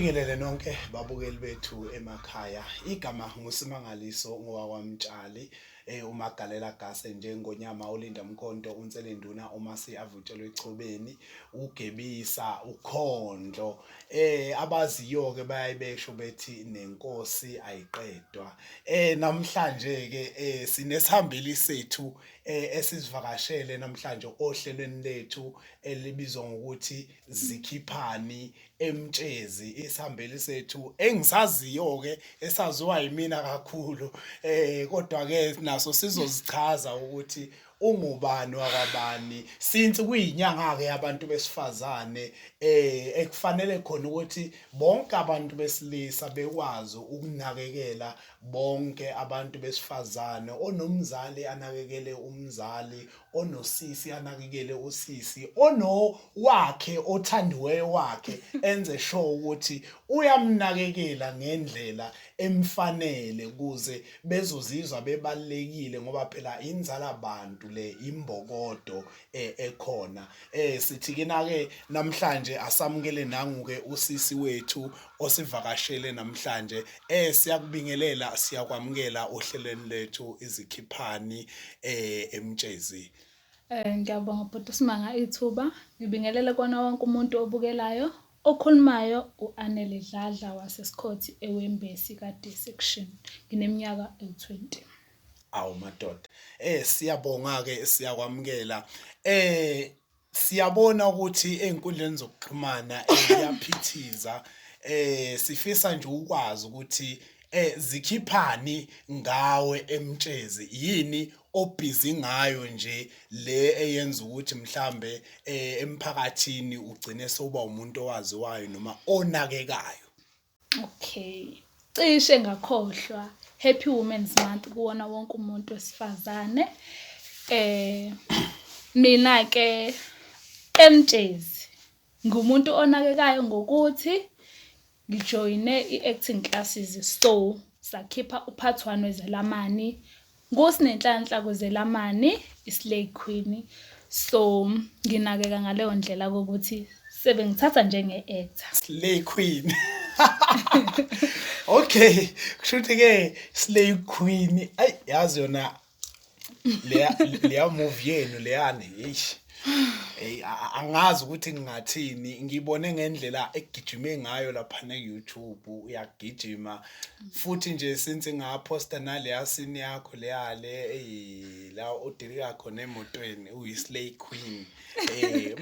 Nibingelele nonke babukeli bethu emakhaya. Igama nguSimangaliso ngowakwaMtshali. Umagalela gase njengonyama olinda mkhonto unselenduna uma siyavutshelwe echobeni ugebisa ukhondlo. Abaziyo ke bayayibesho bethi nenkosi ayiqedwa. Namhlanje ke sinesihambeli sethu esisivakashele namhlanje ohlelweni lethu elibizwa ngokuthi Zikhiphani Emtshezi. Isihambeli sethu engisaziyo ke esaziwa yimina kakhulu, kodwa ke naso sizozichaza ukuthi ungubani wakwabani since kuyinyanga ke abantu besifazane, ekufanele khona ukuthi bonke abantu besilisa bekwazi ukunakekela bonke abantu besifazane, onomzali anakekele umzali, onosisi anakekele usisi, wakhe othandiweyo wakhe enze sure ukuthi uyamnakekela ngendlela emfanele ukuze bezozizwa bebalekile ngoba phela inzala bantu le imbokodo ekhona. Sithi kina ke namhlanje asamukele nangu-ke usisi wethu osivakashele namhlanje. Siyakubingelela, siyakwamukela ohlelweni lethu Izikhiphani Emtshezi. Ngiyabonga bhuti Simanga ithuba. Ngibingelele kona wonke umuntu obukelayo. Okhulumayo uAnele Dladla waseSikhothi eWembesi ka-D-section. Ngineminyaka ewu-20. Awu madoda. Siyabonga ke, siyakwamukela. Siyabona ukuthi einkundleni zokuxhumana iyaphithiza. Sifisa nje ukwazi ukuthi zikhiphani ngawe Emtshezi. Yini obhizi ngayo nje le eyenza ukuthi mhlambe emphakathini ugcine soba umuntu owaziwayo noma onakekayo? Okay. Cishe ngakhohlwa. Happy Women's Month kuwona wonke umuntu wesifazane. Mina ke Emtshezi ngumuntu onakekayo ngokuthi ngijoyine i-acting classes, so sakhipha upart 1 wezelamani ngoSinenhlanhla kwezelamani iSlay Queen. So nginakeka ngaleyo ndlela ukuthi sebengithatha njenge-actor. Slay Queen. Okay, kushuthi ke Slay Queen ay yazi yona leya movie yenu leyani eish. Angazi ukuthi ngingathini, ngibone ngendlela egijime ngayo lapha ne-YouTube uyagijima futhi nje since ngaposta naleya scene yakho la odilika khona emotweni uyiSlay Queen.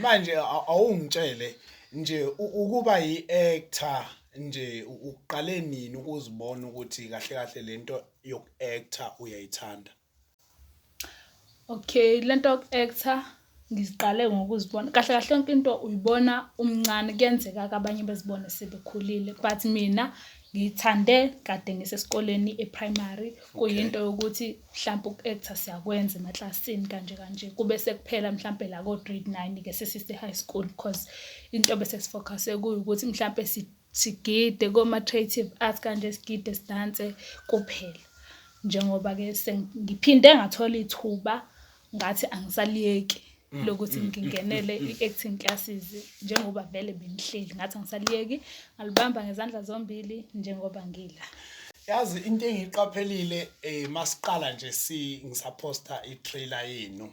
Manje awungitshele nje ukuba yi-actor nje uqale nini ukuzibona ukuthi kahle kahle lento yoku-actor uyayithanda? Okay, lento yoku-actor ngiziqale ngokuzibona. Kahle kahle yonke into uyibona umncane, kuyenzeka abanye bezibone sebekhulile, but mina ngithande kade ngisesikoleni e-primary. Kuyinto yokuthi mhlawumbe uku-actor siyakwenza emaklasini kanje kube sekuphela mhlawumbe la ko grade 9 ke sesise high school, because into bese sifocus ukuthi mhlawumbe sigide koma creative arts kanje, sigide sidanse kuphela. Njengoba ke sengiphinde ngathola ithuba ngathi angisaliyeki lokuthi ngingenele i-acting classes njengoba vele bengihleli ngathi angisaliyeki, ngalibamba ngezandla zombili njengoba ngila. Yazi into engiqaphelile masiqala nje ngisaposta i-trailer yenu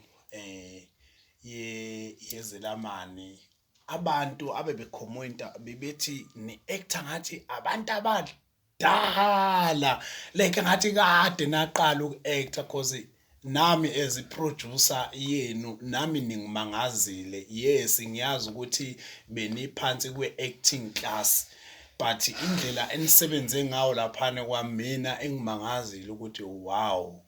yezelamani, abantu abebekhomenta bebethi ni-actor ngathi abantu abadala, like ngathi kade naqala uku-actor, cause nami as i-producer yenu nami ningimangazile. Yes, ngiyazi ukuthi beniphansi kwe-acting class, but indlela enisebenze ngawo laphana kwamina engimangazile ukuthi wow,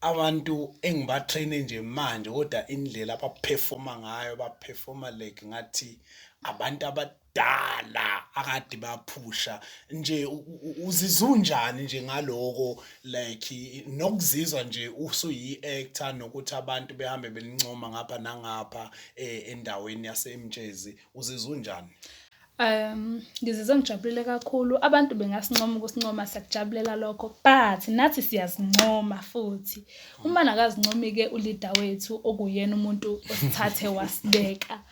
abantu engibatraine nje manje kodwa indlela abaperforma ngayo baperforma like ngathi abantu abadala akade baphusha nje. Uzizwa unjani nje ngaloko, like nokuzizwa nje usuyi-actor nokuthi abantu behambe benincoma ngapha nangapha endaweni yaseMtshezi, uzizwa unjani? Ngizizwe ngijabulile kakhulu. Abantu bengasincoma ukusincoma, siyakujabulela lokho, but nathi siyazincoma futhi. Uma nakazincoma-ke uleader wethu okuyena umuntu usithathe wasibeka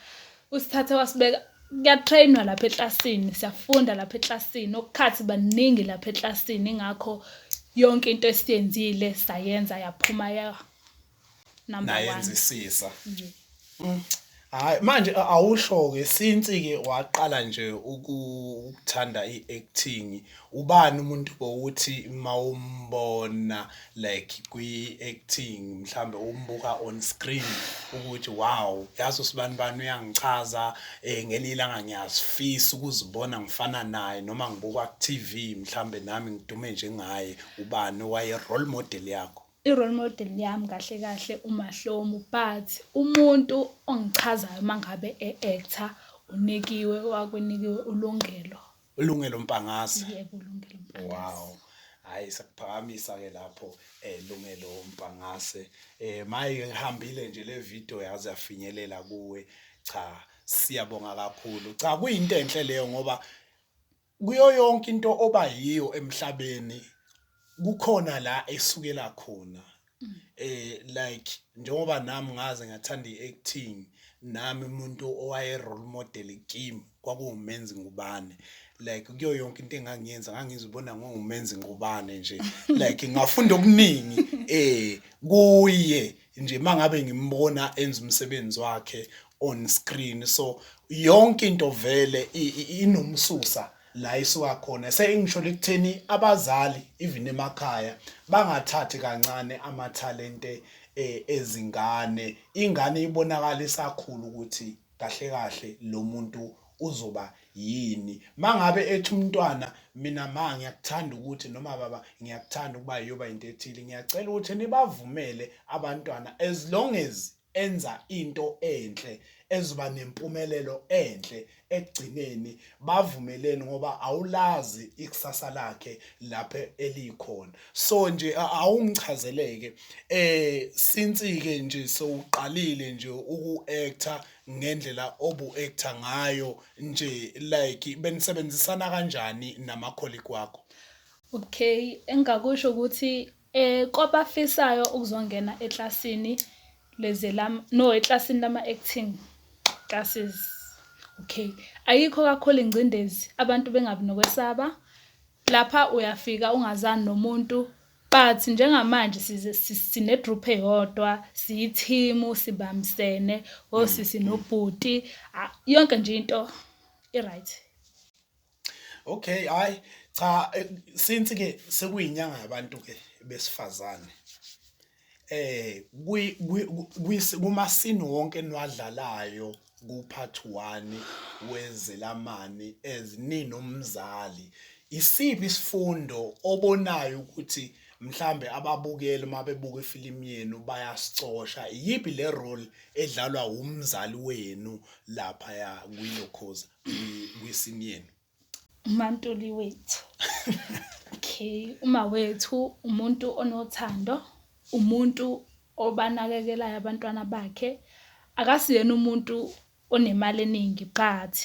kuyatrainwa lapha eklasini, siyafunda lapha eklasini, okukhathi baningi lapha eklasini, ingakho yonke into esiyenzile sayenza yaphuma ya number 1. nayenzisisa. Hayi manje awusho-ke since-ke waqala nje ukuthanda i-acting, ubani umuntu bokuthi mawumbona like kwi-acting mhlambe umbuka on screen ukuthi wow yazi usibani bani uyangichaza ngelinye ilanga ngiyazifisa ukuzibona ngifana naye noma ngibuka ku-TV mhlambe nami ngidume njengaye, ubani waye role model yakho? I-role model yami kahle kahle uMahlomu, but umuntu ongichazayo mangabe e-actor unikiwe wakwenikiwe Ulungelo Mpangase. Yebo, Ulungelo Mpangase. Wow. Hayi sakuphakamisa ke lapho Lungelo Mpangase. Maye ihambile nje le video yaze yafinyelela kuwe. Cha, siyabonga kakhulu. Cha, kuyinto enhle leyo ngoba kuyo yonke into oba yiyo emhlabeni kukhona la esukela khona. Like njengoba nami ngaze ngathanda i-acting, nami umuntu owaye role model kimi kwakuwuMenzi Ngubane. Like kuyo yonke into engangiyenza ngangizibona ngoMenzi Ngubane nje. Like ngafunda okuningi kuye nje mangabe ngimbona enza umsebenzi wakhe on screen. So yonke into vele inomsusa la isuka khona. Sengisho lekutheni abazali even emakhaya bangathathi kancane amathalente ezingane. Ingane ibonakala isakhulu ukuthi kahle kahle lo muntu uzoba yini. Mangabe ethi umntwana mina ma ngiyakuthanda ukuthi noma baba ngiyakuthanda ukuba yoba into ethile, ngiyacela ukuthi nibavumele abantwana as long as enza into enhle ezoba nempumelelo enhle ekugcineni, bavumeleni ngoba awulazi ikusasa lakhe lapha elikhona. So nje awungichazeleke since ke nje sowuqalile nje uku-actor ngendlela obu-actor ngayo nje, like benisebenzisana kanjani nama-colleague wakho? Okay, engakusho ukuthi kwabafisayo ukuzongena eklasini eklasini lama-acting classes. Okay, ayikho kakhulu ingcindezi, abantu bengabi nokwesaba. Lapha uyafika ungazani nomuntu, but njengamanje sine group eyodwa, siyi-team, sibambisene, osisi nobhuti, yonke nje into i-right. Okay, hayi cha, since ke sekuyinyanga yabantu ke besifazane, kumasini wonke enwadlalayo ku-part 1 wezelamani ninomzali, isiphi isifundo obonayo ukuthi mhlambe ababukeli mabebuka ifilimu yenu bayasicosha? Yipi le role edlalwa umzali wenu lapha ya kuyiLokhoza kwisini yenu? uMaNtuli wethu. Okay, uma wethu umuntu onothando, umuntu obanakekelayo abantwana bakhe, akasiyena umuntu onemali eningi, but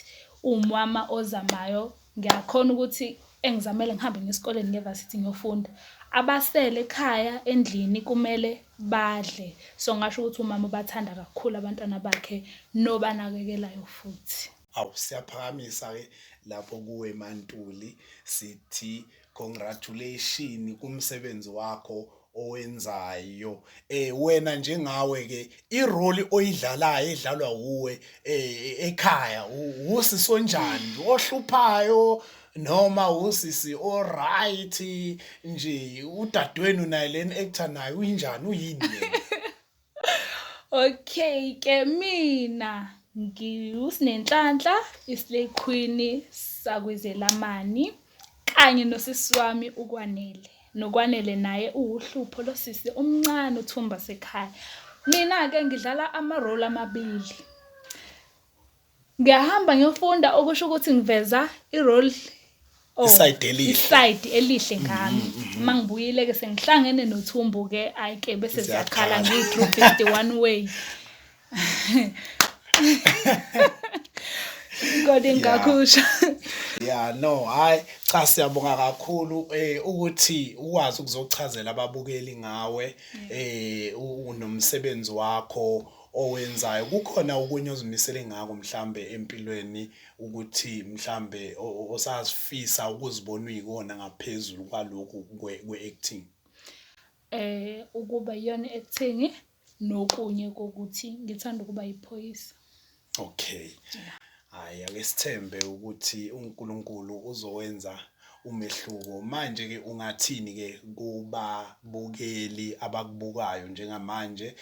umama ozamayo. Ngiyakhona ukuthi engizamele ngihambe ngesikoleni ngevarsity ngiyofunda, abasele ekhaya endlini kumele badle. So ngasho ukuthi umama ubathanda kakhulu abantwana bakhe nobanakekelayo futhi. Awu siyaphakamisa ke lapho kuwe Mantuli, sithi congratulations kumsebenzi wakho owenzayo. Wena njengawe ke irole oyidlalayo edlalwa uwe ekhaya, usisi onjani, ohluphayo noma usisi alright nje? Udadewenu naye leni actor naye uyinjani, uyini yena? Okay ke mina ngiuSinenhlanhla, iSlay Queen sakwezelamani, kanye nosisi wami uKwanele. NoKwanele naye uhlupho losisi omncane uthumba sekhaya. Mina ke ngidlala ama-role amabili. Ngiyahamba ngiyofunda okusho ukuthi ngiveza i-role iside elihle ngami. Mangibuyile ke sengihlangene noThumbu ke ayike bese siyakhala ngi-Group 51 way. Kodwa ngakusho. Yeah, no, hayi cha siyabonga kakhulu ukuthi ukwazi ukuzochazela ababukeli ngawe unomsebenzi wakho owenzayo kukhona okunye ozimisele ngako mhlambe empilweni ukuthi mhlambe osazifisa ukuzibona uyikona ngaphezulu kwalokhu kwe-acting? Ukuba iyona acting nokunye kokuthi ngithanda ukuba yiphoyisa. Okay. Hayi ake sithembe ukuthi uNkulunkulu uzowenza umehluko. Manje ke ungathini ke kubabukeli abakubukayo njengamanje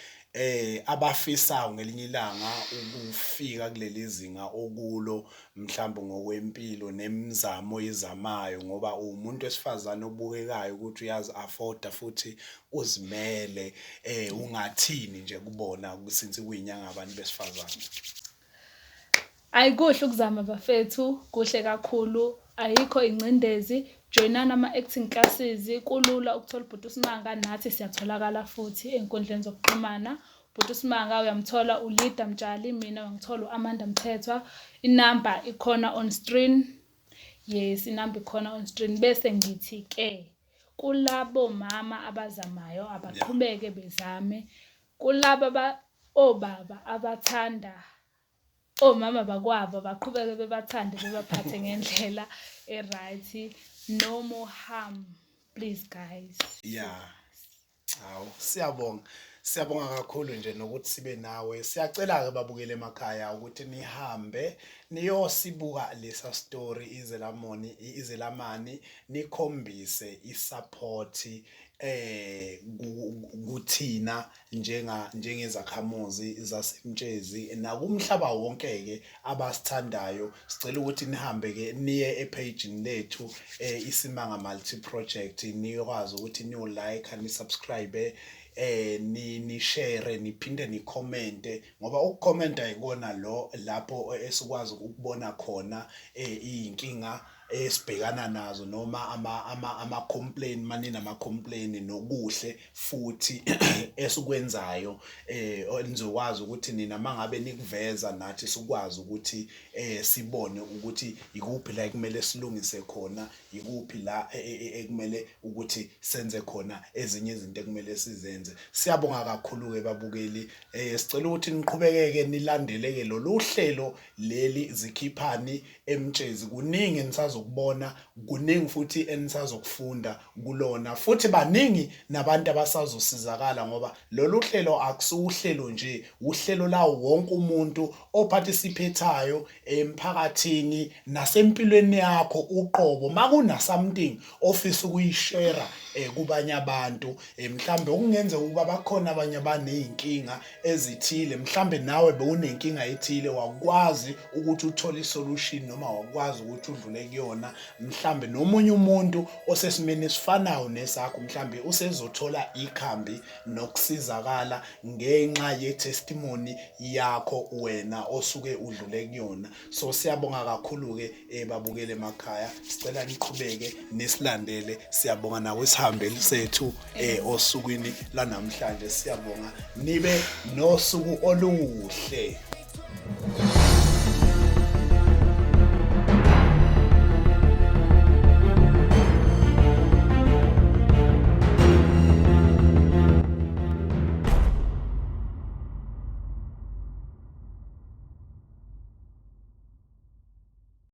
abafisayo ngelinye ilanga ukufika kuleli zinga okulo mhlawumbe ngokwempilo nemizamo izamayo ngoba umuntu wesifazane obukekayo ukuthi uyazi afforda futhi uzimele ungathini nje kubona since kuyinyanga abantu besifazane? Ayikuhle ukuzama bafethu, kuhle kakhulu. Ayikho ingcindezi, joinana ama-acting classes, kulula ukuthola uBhuti uSimanga, nathi siyatholakala futhi ey'nkundleni zokuxhumana. uBhuti uSimanga uyamthola uLida Mtshali, mina uyangithola u-Amanda Mthethwa. Inamba ikhona on screen. Yes, inamba ikhona on screen. Bese ngithi-ke kulabo mama abazamayo abaqhubeke bezame. Kulabo obaba abathanda omama bakwabo baqhubeke bebathande bebaphathe ngendlela right. No more harm, please guys. Yeah. Hawu siyabonga kakhulu nje nokuthi sibe nawe. Siyacela ke babukele emakhaya ukuthi nihambe niyosibuka lesa story izelamani nikhombise isupport kuthina njengezakhamuzi zaseMtshezi nakumhlaba wonke ke abasithandayo. Sicela ukuthi nihambe ke niye epagini lethu Isimanga Multi Project, niyokwazi ukuthi niyo like ni subscribe ni share niphinde ni comment ngoba ukukhomenta ikona lapho esikwazi ukubona khona inkinga esibhekana nazo noma ama complaint manini ama complaint nokuhle futhi esikwenzayo nizokwazi ukuthi nina mangabe nikuveza nathi sikwazi ukuthi sibone ukuthi ikuphi la kumele silungise khona, ikuphi la ekumele ukuthi senze khona ezinye izinto ekumele sizenze. Siyabonga kakhulu ke babukeli, sicela ukuthi niqhubekeke nilandeleke lolu hlelo leli Zikhiphani eMtshezi. Kuningi nisazokubona, kuningi futhi enisazokufunda kulona, futhi baningi nabantu abasazosizakala ngoba lolu hlelo akusuhlelo nje, uhlelo lawo wonke umuntu ophathisiphetayo emphakathini nasempilweni yakho uqobo makuna something ofisa ukuyishare kubanye abantu mhlambe okungenza ukuba bakhona abanye abanezinkinga ezithile, mhlambe nawe bewunenkinga ethile wakwazi ukuthi uthole isolution noma wakwazi ukuthi udlule kuyona, mhlambe nomunye umuntu osesimeni esifanayo nesakho mhlambe usezothola ikhambi nokusizakala ngenxa ye-testimony yakho wena osuke udlule kuyona. So siyabonga kakhulu ke babukele emakhaya, sicela niqhubeke nesilandele. Siyabonga nawe sihambeli sethu osukwini lanamhlanje. Siyabonga nibe nosuku oluhle.